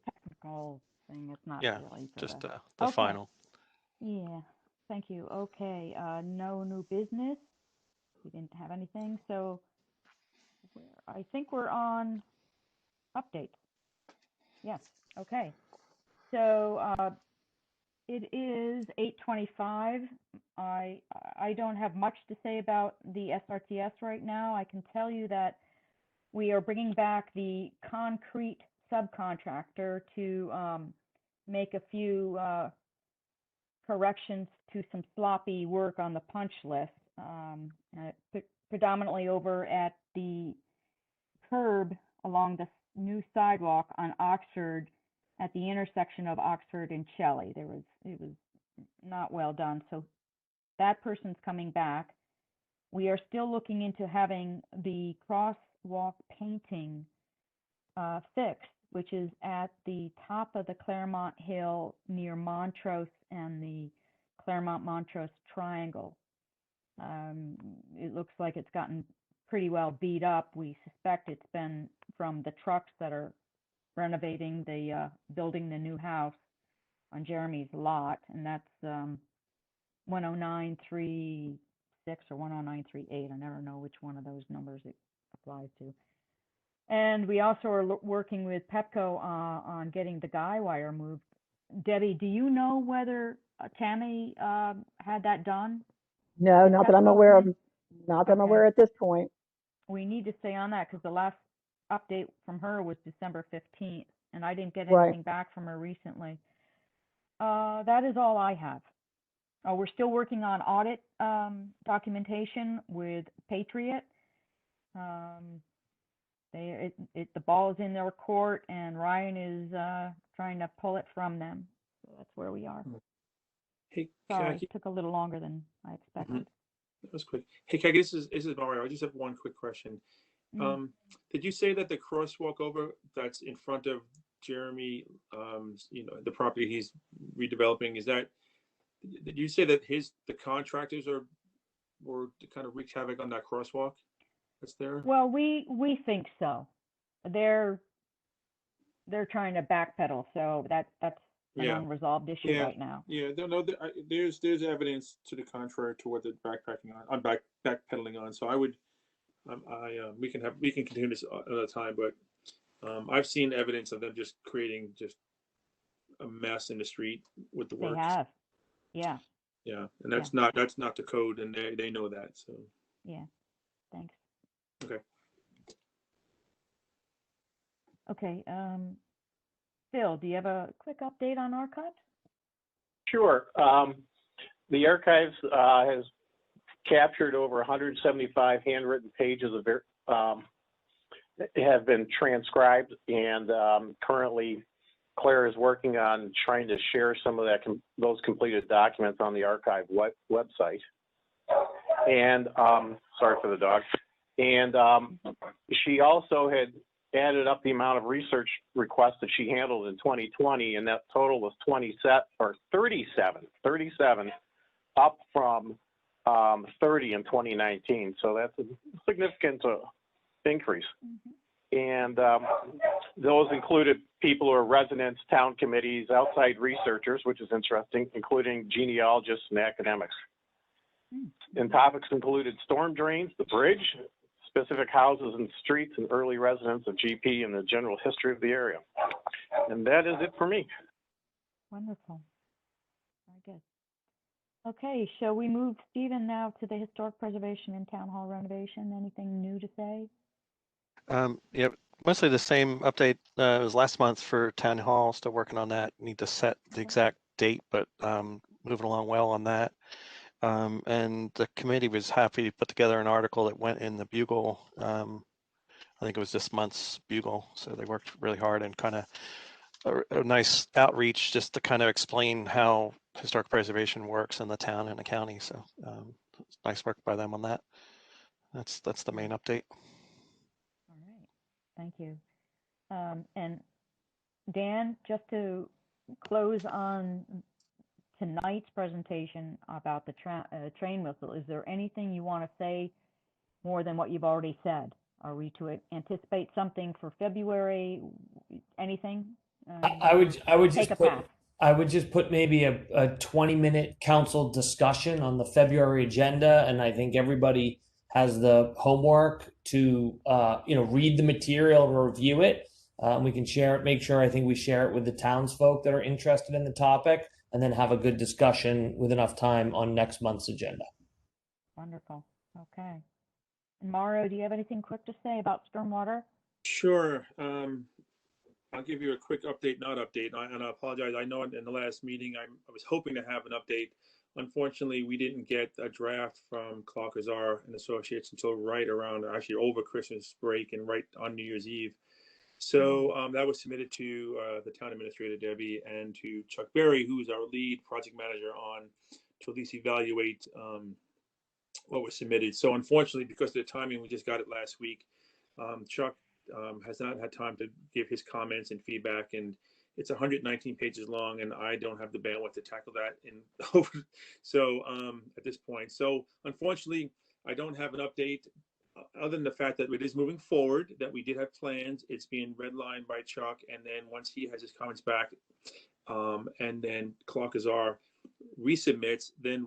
technical thing. It's not Yeah, really for just the, the okay. final. Yeah, thank you. Okay, no new business. We didn't have anything, so I think we're on updates. Yes, okay. So it is 8:25. I don't have much to say about the SRTS right now. I can tell you that we are bringing back the concrete subcontractor to make a few corrections to some sloppy work on the punch list, predominantly over at the curb along the new sidewalk on Oxford at the intersection of Oxford and Shelley. It was not well done. So that person's coming back. We are still looking into having the crosswalk painting fixed, which is at the top of the Claremont Hill near Montrose and the Claremont-Montrose Triangle. It looks like it's gotten pretty well beat up. We suspect it's been from the trucks that are renovating building the new house on Jeremy's lot, and that's 10936 or 10938. I never know which one of those numbers it applies to. And we also are working with Pepco on getting the guy wire moved. Debbie, do you know whether Tammy had that done? No, Did not that I'm Pepco aware of. come Not that I'm Okay. aware at this point. We need to stay on that because the last update from her was December 15th, and I didn't get Right. anything back from her recently. That is all I have. We're still working on audit documentation with Patriot. The ball is in their court, and Ryan is trying to pull it from them. So that's where we are. Hey, Sorry, Khaki. it took a little longer than I expected. That was quick. Hey, Khaki, this is Mario. I just have one quick question. Did you say that the crosswalk over that's in front of Jeremy, the property he's redeveloping, did you say that the contractors were to kind of wreak havoc on that crosswalk that's there? Well, we think so. They're trying to backpedal, so that's an unresolved issue right now. Yeah, no, there's evidence to the contrary to what they're backpedaling on. So I would, we can continue this another time, but I've seen evidence of them just creating just a mess in the street with the work. They have, yeah. Yeah, and that's not the code, and they know that. So yeah, thanks. Okay. Okay, Phil, do you have a quick update on archives? Sure. The archives has captured over 175 handwritten pages of have been transcribed, and currently Claire is working on trying to share some of those completed documents on the archive website. And sorry for the dog. And she also had added up the amount of research requests that she handled in 2020, and that total was 37, up from 30 in 2019. So that's a significant increase. And those included people who are residents, town committees, outside researchers, which is interesting, including genealogists and academics. And topics included storm drains, the bridge, specific houses and streets, and early residents of GP, and the general history of the area. And that is it for me. Wonderful. Very Okay, shall we move, Stephen, now to the historic preservation and town hall renovation? Anything new to say? Yeah, mostly the same update as last month for town hall. Still working on that. Need to set the exact date, but moving along well on that. And the committee was happy to put together an article that went in the Bugle. I think it was this month's Bugle. So they worked really hard and kind of a nice outreach just to kind of explain how historic preservation works in the town and the county. So nice work by them on that. That's the main update. All right, thank you. And Dan, just to close on tonight's presentation about the train whistle, is there anything you want to say more than what you've already said? Are we to anticipate something for February? Anything? I would Take just a put pass. I would just put maybe a 20-minute council discussion on the February agenda, and I think everybody has the homework to read the material, review it. We can share it. Make sure I think we share it with the townsfolk that are interested in the topic, and then have a good discussion with enough time on next month's agenda. Wonderful. Okay. And Mauro, do you have anything quick to say about stormwater? Sure. I'll give you a quick update, not update, and I apologize. I know in the last meeting I was hoping to have an update. Unfortunately, we didn't get a draft from Clark Azar and Associates until right around, actually over Christmas break and right on New Year's Eve. So that was submitted to the town administrator, Debbie, and to Chuck Berry, who's our lead project manager to at least evaluate what was submitted. So unfortunately, because of the timing, we just got it last week. Chuck has not had time to give his comments and feedback, and it's 119 pages long, and I don't have the bandwidth to tackle that at this point. So unfortunately, I don't have an update other than the fact that it is moving forward, that we did have plans. It's being redlined by Chuck, and then once he has his comments back, and then Clark Azar resubmits, then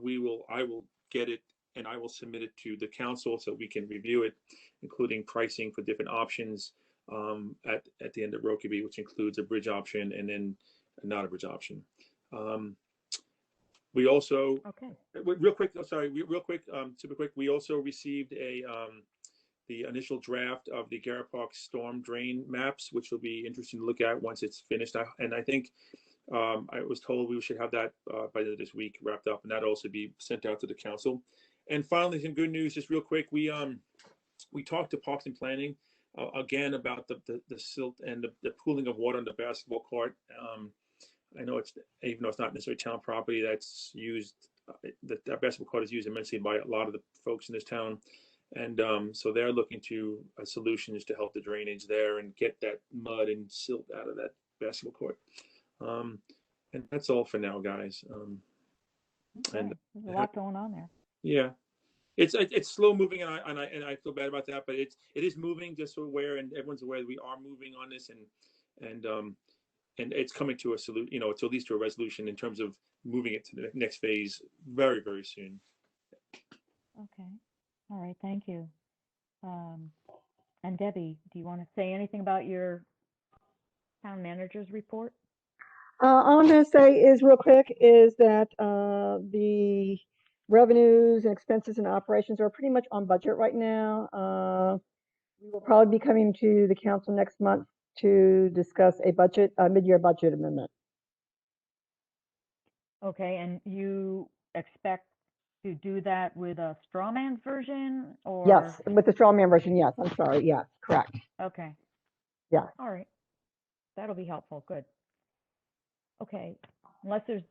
I will get it and I will submit it to the council so we can review it, including pricing for different options at the end of Rokeby, which includes a bridge option and then not a bridge option. We also, real quick, super quick. We also received the initial draft of the Garrett Park storm drain maps, which will be interesting to look at once it's finished. And I think I was told we should have that by the end of this week wrapped up, and that'll also be sent out to the council. And finally, some good news, just real quick. We talked to Parks and Planning again about the silt and the pooling of water on the basketball court. I know even though it's not necessarily town property, that's used. That basketball court is used immensely by a lot of the folks in this town, and so they're looking to solutions to help the drainage there and get that mud and silt out of that basketball court. And that's all for now, guys. And there's a lot going on there. Yeah, it's slow moving, and I feel bad about that, but it is moving. Just so aware, and everyone's aware that we are moving on this, and it's coming to a solution. It's at least to a resolution in terms of moving it to the next phase very, very soon. Okay, all right, thank you. And Debbie, do you want to say anything about your town manager's report? All I'm going to say is real quick is that the revenues and expenses and operations are pretty much on budget right now. We will probably be coming to the council next month to discuss a mid-year budget amendment. Okay, and you expect to do that with a straw man's version, or? Yes, with the straw man version, yes. I'm sorry, yes, correct. Okay. Yeah. All right. That'll be helpful. Good. Okay, unless there's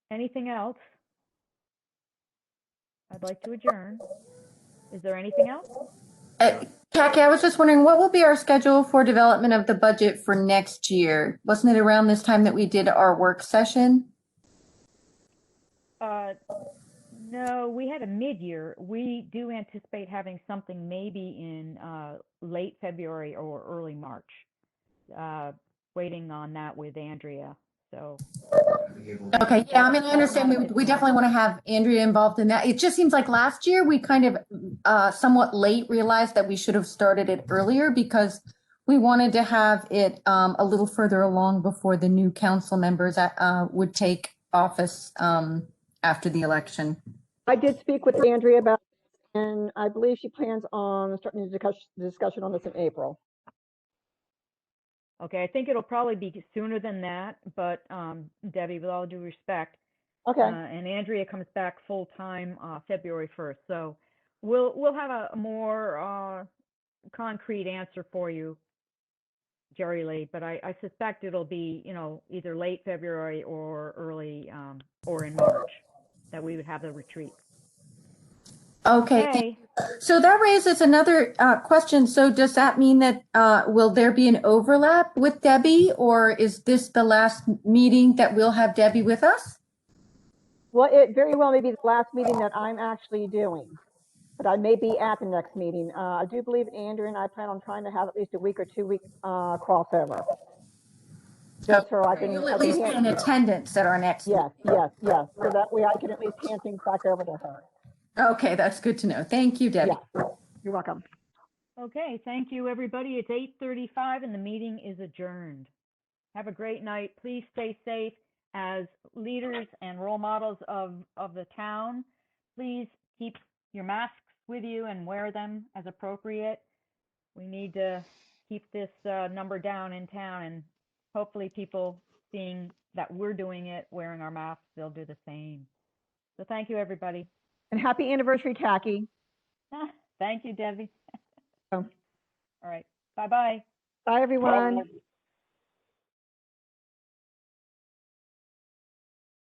anything else, I'd like to adjourn. Is there anything else? Jackie, I was just wondering, what will be our schedule for development of the budget for next year? Wasn't it around this time that we did our work session? No, we had a mid-year. We do anticipate having something maybe in late February or early March. Waiting on that with Andrea. So. Okay, yeah, I mean, I understand we definitely want to have Andrea involved in that. It just seems like last year we kind of somewhat late realized that we should have started it earlier because we wanted to have it a little further along before the new council members would take office after the election. I did speak with Andrea about it, and I believe she plans on starting the discussion on this in April. Okay, I think it'll probably be sooner than that, but Debbie, with all due respect, Okay. and Andrea comes back full time February 1st, so we'll have a more concrete answer for you, Jerry Lee. But I suspect it'll be either late February or early or in March that we would have the retreat. Okay. Okay. So that raises another question. So does that mean that will there be an overlap with Debbie, or is this the last meeting that we'll have Debbie with us? Well, it very well may be the last meeting that I'm actually doing, but I may be at the next meeting. I do believe Andrew and I plan on trying to have at least a week or 2 week crossover. Just so I can. You'll at least be in attendance at our next Yes, meeting. yes. So that way I can at least hand things back over to her. Okay, that's good to know. Thank you, Debbie. Yeah, you're welcome. Okay, thank you, everybody. It's 8:35 and the meeting is adjourned. Have a great night. Please stay safe as leaders and role models of the town. Please keep your masks with you and wear them as appropriate. We need to keep this number down in town, and hopefully people seeing that we're doing it, wearing our masks, they'll do the same. So thank you, everybody. And happy anniversary, Khaki. Thank you, Debbie. Oh. All right. Bye-bye. Bye, everyone. Bye.